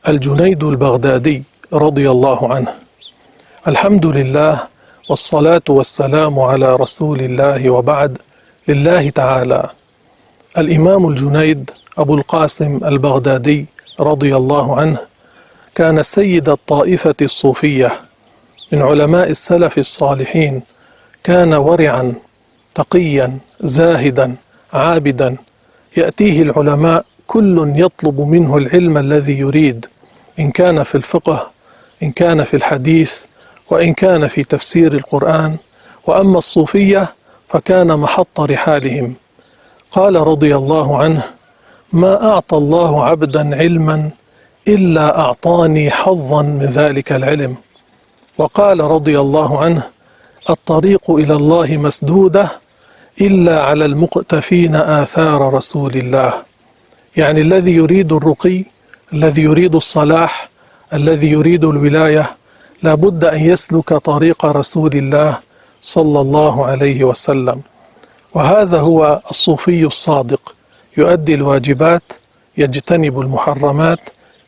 الجنيد البغدادي رضي الله عنه. الحمد لله والصلاة والسلام على رسول الله، وبعد. لله تعالى. الإمام الجنيد أبو القاسم البغدادي رضي الله عنه كان سيد الطائفة الصوفية من علماء السلف الصالحين. كان ورعا تقيا زاهدا عابدا، يأتيه العلماء كل يطلب منه العلم الذي يريد، إن كان في الفقه، إن كان في الحديث، وإن كان في تفسير القرآن. وأما الصوفية فكان محط رحالهم. قال رضي الله عنه: ما أعطى الله عبدا علما إلا أعطاني حظا من ذلك العلم. وقال رضي الله عنه: الطريق إلى الله مسدودة إلا على المقتفين آثار رسول الله. يعني الذي يريد الرقي، الذي يريد الصلاح، الذي يريد الولاية، لابد أن يسلك طريق رسول الله صلى الله عليه وسلم. وهذا هو الصوفي الصادق، يؤدي الواجبات، يجتنب المحرمات،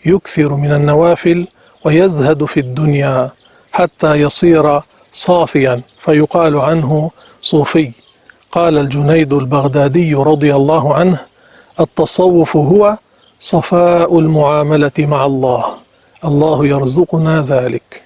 يكثر من النوافل، ويزهد في الدنيا حتى يصير صافيا فيقال عنه صوفي. قال الجنيد البغدادي رضي الله عنه: التصوف هو صفاء المعاملة مع الله. الله يرزقنا ذلك.